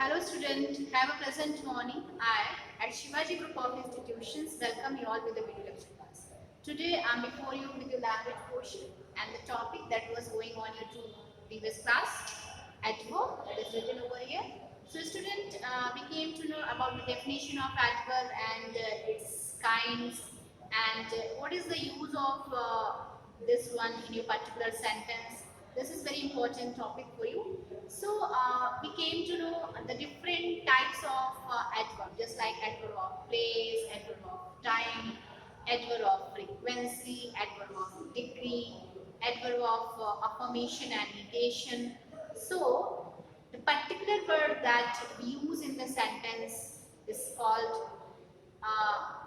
Hello student, have a pleasant morning. I at Shivaji Group of Institutions welcome you all with the video lecture class. Today I am before you with your language portion and the topic that was going on your two previous class, adverb, that is written over here. So student, we came to know about the definition of adverb and its kinds and what is the use of this one in your particular sentence. This is very important topic for you. So we came to know the different types of adverb, just like adverb of place, adverb of time, adverb of frequency, adverb of degree, adverb of affirmation and negation. So the particular word that we use in the sentence is called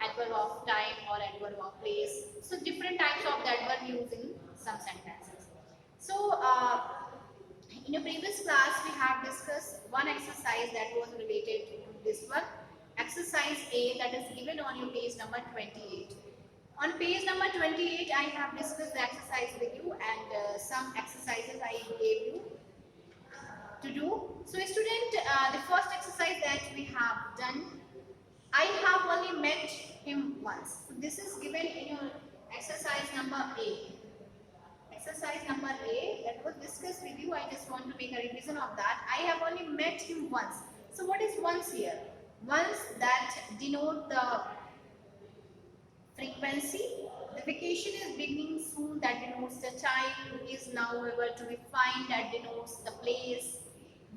adverb of time or adverb of place. So different types of the adverb used in some sentences. So in a previous class we have discussed one exercise that was related to this one. Exercise A that is given on your page number 28. On page number 28 I have discussed the exercise with you and some exercises I gave you to do. So student, the first exercise that we have done, I have only met him once. So this is given in your exercise number A. Exercise number A that was discussed with you. I just want to make a revision of that. I have only met him once. So what is once here? Once that denote the frequency. The vacation is beginning soon, that denotes the time is now able to be found, that denotes the place.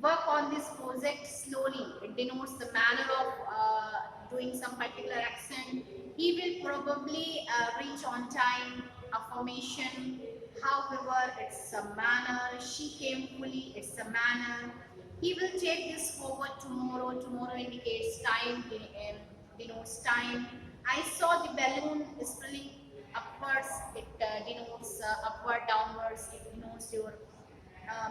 Work on this project slowly, it denotes the manner of doing some particular action. He will probably reach on time, affirmation. However, it's a manner. She came fully, it's a manner. He will take this forward tomorrow. Tomorrow indicates time, denotes time. I saw the balloon spilling upwards, it denotes upward, downwards, it denotes your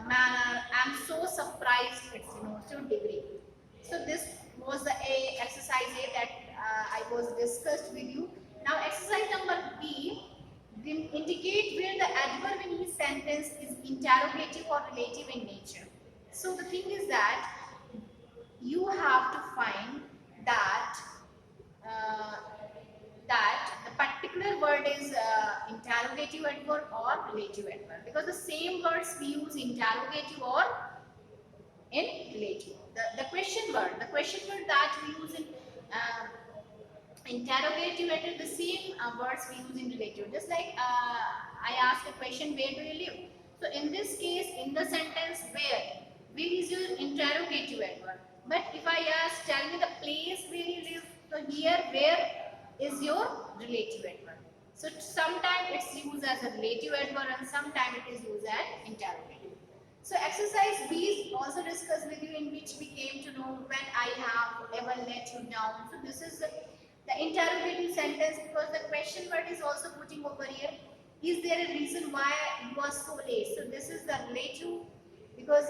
manner. I am so surprised, it denotes your degree. So this was the A, exercise A that I was discussed with you. Now exercise number B, indicate where the adverb in his sentence is interrogative or relative in nature. So the thing is that you have to find that the particular word is interrogative adverb or relative adverb, because the same words we use interrogative or in relative. The question word that we use in interrogative adverb, the same words we use in relative. Just like I ask a question, where do you live? So in this case, in the sentence where is your interrogative adverb. But if I ask, tell me the place where you live, so here where is your relative adverb. So sometimes it's used as a relative adverb and sometimes it is used as interrogative. So exercise B is also discussed with you, in which we came to know when I have ever let you down. So this is the interrogative sentence, because the question word is also putting over here. Is there a reason why you are so late? So this is the relative, because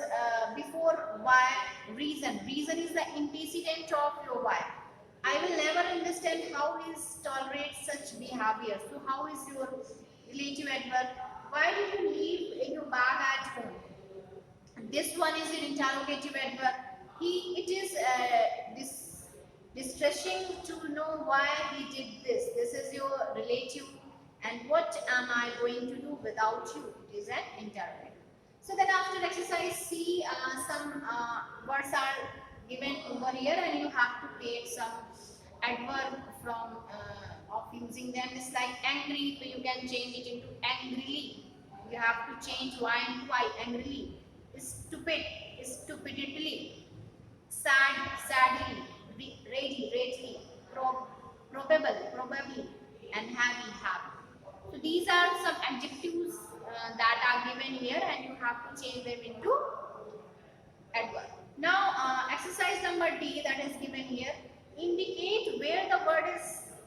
before why, reason is the antecedent of your why. I will never understand how is tolerate such behavior. So how is your relative adverb? Why did you leave your bag at home? This one is an interrogative adverb. It is distressing to know why he did this. This is your relative. And what am I going to do without you? It is an interrogative. So then after exercise C, some words are given over here and you have to create some adverb from of using them. It's like angry, so you can change it into angrily. You have to change why and why, angrily. Stupid, stupidly. Sad, sadly. Ready, readily. Probable, probably. And happy, happy. So these are some adjectives that are given here and you have to change them into adverb. Now exercise number D that is given here, indicate where the word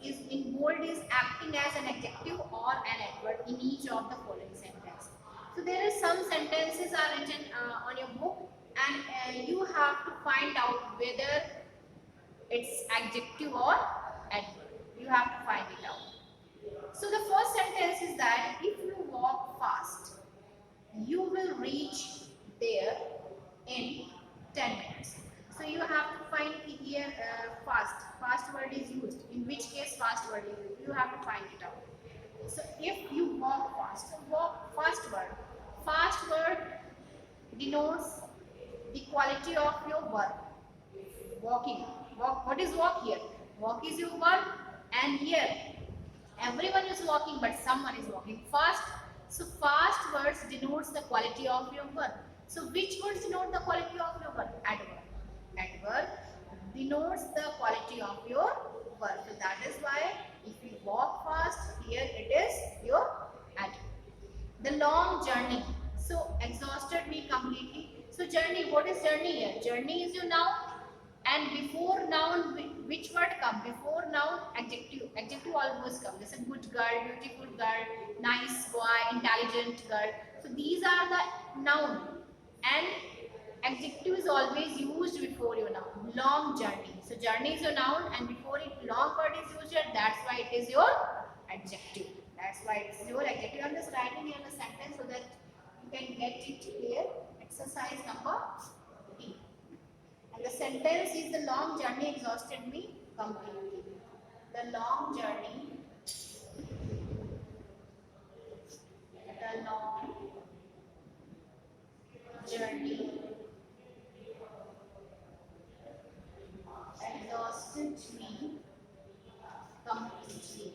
is in bold is acting as an adjective or an adverb in each of the following sentences. So there is some sentences are written on your book and you have to find out whether it's adjective or adverb. You have to find it out. So the first sentence is that if you walk fast, you will reach there in 10 minutes. So you have to find here fast. Fast word is used. In which case fast word is used? You have to find it out. So if you walk fast, so walk fast word. Fast word denotes the quality of your work. Walking. Walk. What is walk here? Walk is your work, and here everyone is walking, but someone is walking fast. So fast words denotes the quality of your work. So which words denote the quality of your work? Adverb. Adverb denotes the quality of your work. So that is why if you walk fast, here it is your adverb. The long journey. So exhausted me completely. So journey, what is journey here? Journey is your noun. And before noun, which word come? Before noun, adjective. Adjective always come. Listen, good girl, beautiful girl, nice boy, intelligent girl. So these are the noun. And adjective is always used before your noun. Long journey. So journey is your noun, and before it long word is used here. That's why it is your adjective. That's why it's your adjective. I'm just writing here the sentence so that you can get it here. Exercise number 3. And the sentence is the long journey exhausted me completely. The long journey, the long journey exhausted me completely.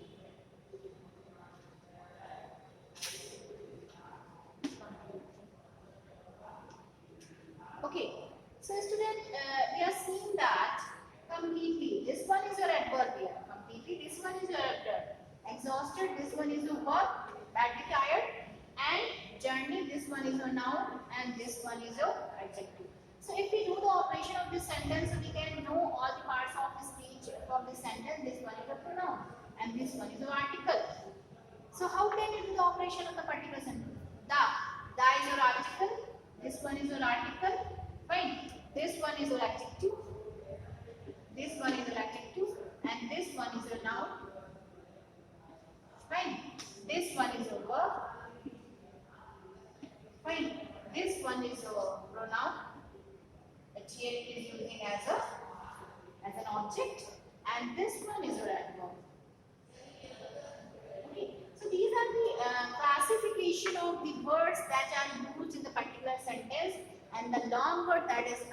Okay, so student, we are seeing that completely. This one is your adverb here. Completely, this one is your adverb. Exhausted, this one is your verb. Badly tired. And journey, this one is your noun, and this one is your adjective. So if we do the operation of this sentence, we can know all the parts of the speech of this sentence. This one is a pronoun, and this one is your article. So how can you do the operation of the particular sentence? The is your article. This one is your article. Fine. This one is your adjective. This one is your adjective. And this one is your noun. Fine. This one is your verb. Fine. This one is your pronoun. But here it is using as an object. And this one is your adverb. Okay. So these are the classification of the words that are used in the particular sentence, and the long word that is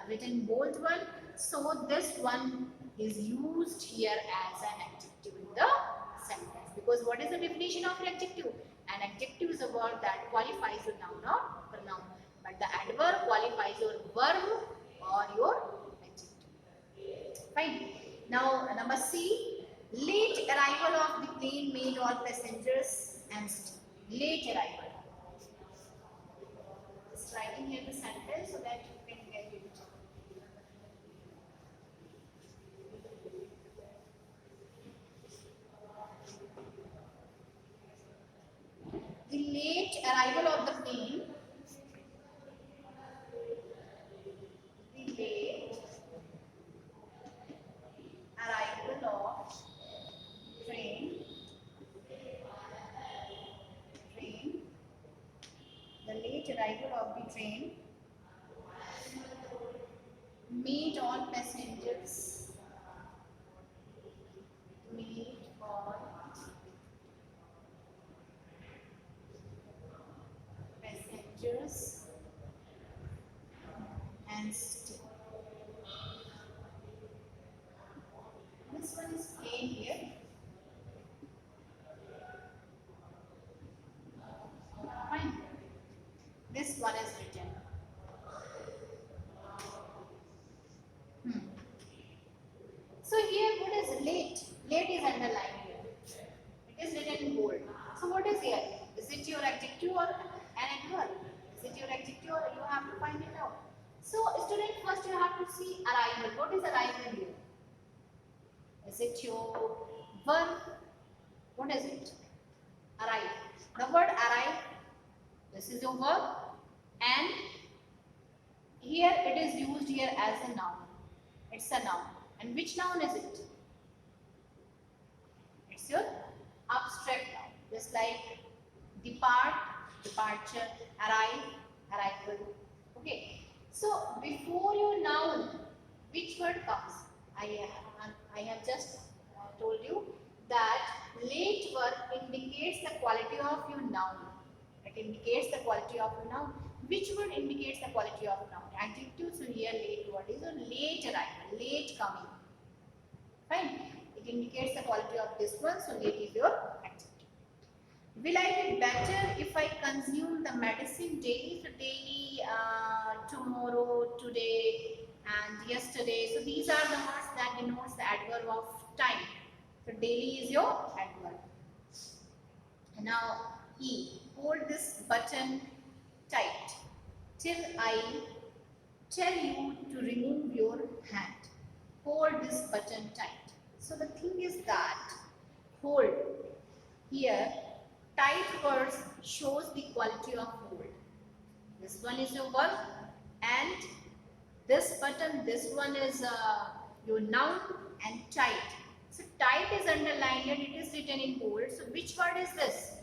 written bold one. So this one is used here as an adjective in the sentence. Because what is the definition of an adjective? An adjective is a word that qualifies your noun or pronoun, but the adverb qualifies your verb or your adjective. Fine. Now number C. Late arrival of the plane made all passengers anxious. Late arrival. Just writing here the sentence so that you can get it. The late arrival of the plane. The late arrival of train. The late arrival of the train made all passengers and still. This one is plain here. Fine. This one is written. So here what is late? Late is underlined here. It is written in bold. So what is here? Is it your adjective or an adverb? Is it your adjective or you have to find it out? So student, first you have to see arrival. What is arrival here? Is it your verb? What is it? Arrive. The word arrive. This is your verb, and here it is used here as a noun. It's a noun. And which noun is it? It's your abstract noun. Just like depart, departure, arrive, arrival. Okay. So before your noun, which word comes? I have just told you that late verb indicates the quality of your noun. It indicates the quality of your noun. Which word indicates the quality of noun? Adjective. So here late word is a late arrival, late coming. Fine. It indicates the quality of this one. So late is your adjective. Will I be better if I consume the medicine daily? So daily, tomorrow, today, and yesterday. So these are the words that denotes the adverb of time. So daily is your adverb. Now E. Hold this button tight till I tell you to remove your hand. Hold this button tight. So the thing is that hold here tight words shows the quality of hold. This one is your verb and this button, this one is your noun and tight. So tight is underlined and it is written in bold. So which word is this?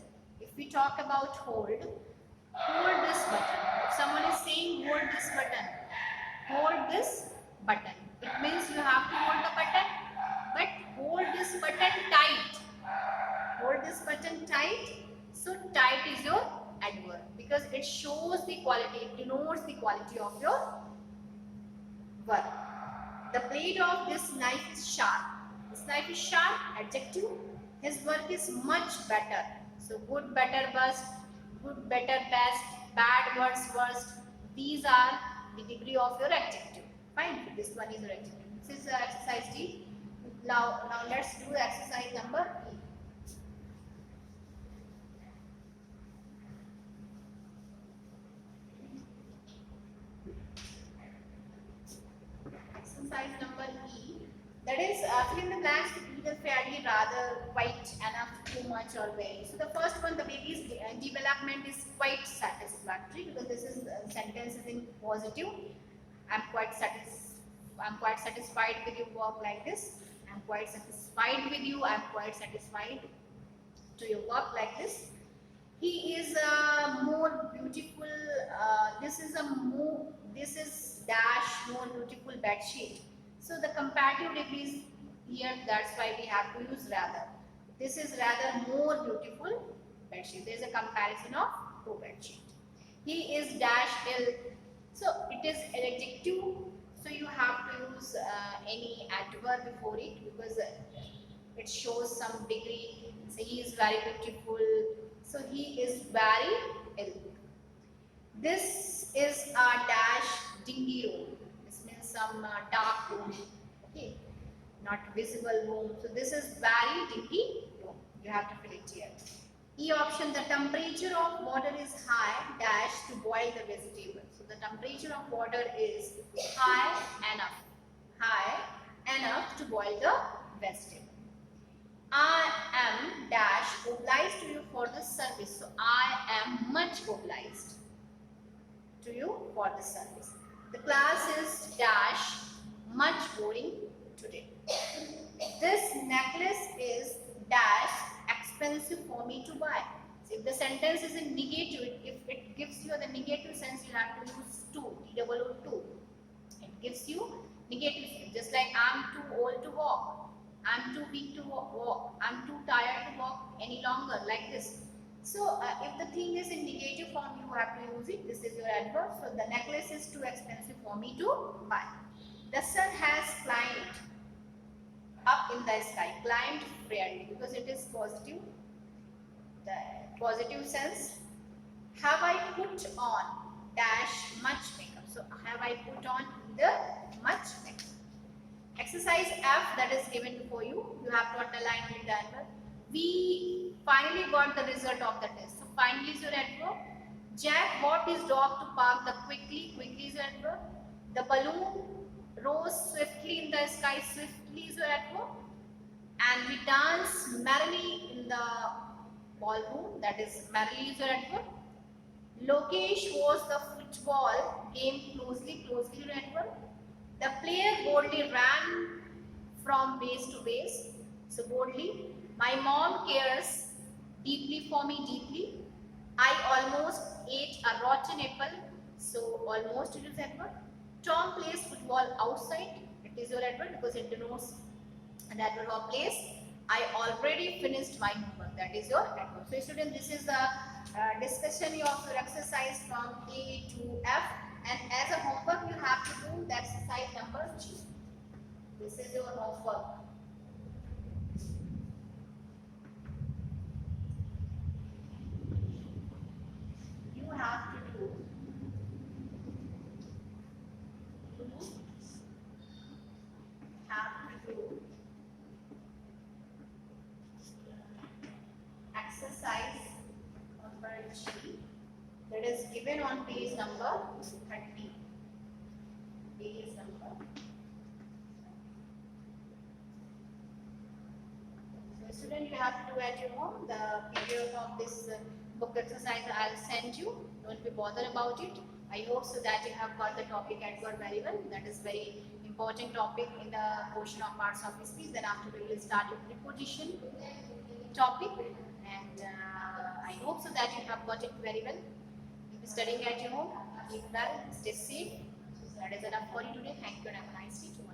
If we talk about hold this button. If someone is saying hold this button, it means you have to hold the button, but hold this button tight. Hold this button tight. So tight is your adverb because it shows the quality, it denotes the quality of your verb. The blade of this knife is sharp. This knife is sharp, adjective. His work is much better. So good, better, best, good, better, best, bad, worse, worst. These are the degree of your adjective. Fine. This one is your adjective. This is exercise D. Now let's do the exercise number E. Exercise number E. That is fill in the blanks with either fairly, rather, quite, enough, too much, or very. So the first one, the baby's development is quite satisfactory because this is sentence is in positive. I'm quite satisfied with your work like this. I'm quite satisfied with you. I'm quite satisfied to your work like this. He is more beautiful. This is dash more beautiful bed sheet. So the comparative degrees here. That's why we have to use rather. This is rather more beautiful bed sheet. There is a comparison of two bed sheet. He is dash ill. So it is an adjective. So you have to use any adverb before it because it shows some degree. So he is very beautiful. So he is very ill. This is a dash dingy room. This means some dark room. Okay, not visible room. So this is very dingy room. You have to fill it here. E option, the temperature of water is high dash to boil the vegetables. So the temperature of water is high enough to boil the vegetable. I am dash obliged to you for this service. So I am much obliged to you for this service. The class is dash much boring today. This necklace is dash expensive for me to buy. So if the sentence is in negative, if it gives you the negative sense, you have to use to, T-O-O-2. It gives you negative sense. Just like I'm too old to walk, I'm too weak to walk, I'm too tired to walk any longer, like this. So if the thing is in negative form, you have to use it. This is your adverb. So the necklace is too expensive for me to buy. The sun has climbed up in the sky. Climbed fairly because it is positive. The positive sense. Have I put on dash much makeup? So have I put on the much makeup? Exercise F that is given for you. You have to underline only the adverb. We finally got the result of the test. So finally is your adverb. Jack bought his dog to park the quickly. Quickly is your adverb. The balloon rose swiftly in the sky. Swiftly is your adverb. And we dance merrily in the ballroom. That is merrily is your adverb. Lokesh was the football game closely. Closely is your adverb. The player boldly ran from base to base. So boldly. My mom cares deeply for me deeply. I almost ate a rotten apple. So almost it is adverb. Tom plays football outside. It is your adverb because it denotes an adverb of place. I already finished my homework. That is your adverb. So student, this is the discussion of your exercise from A to F. And as a homework, you have to do the exercise number G. This is your homework. You have to do exercise number G, that is given on page number 30. Page number. So student, you have to do at your home. The PDF of this book exercise I'll send you. Don't be bothered about it. I hope so that you have got the topic adverb very well. That is very important topic in the portion of parts of speech. Then after we will start with preposition topic, and I hope so that you have got it very well. Keep studying at your home. Keep well. Stay safe. So that is enough for you today. Thank you and have a nice day.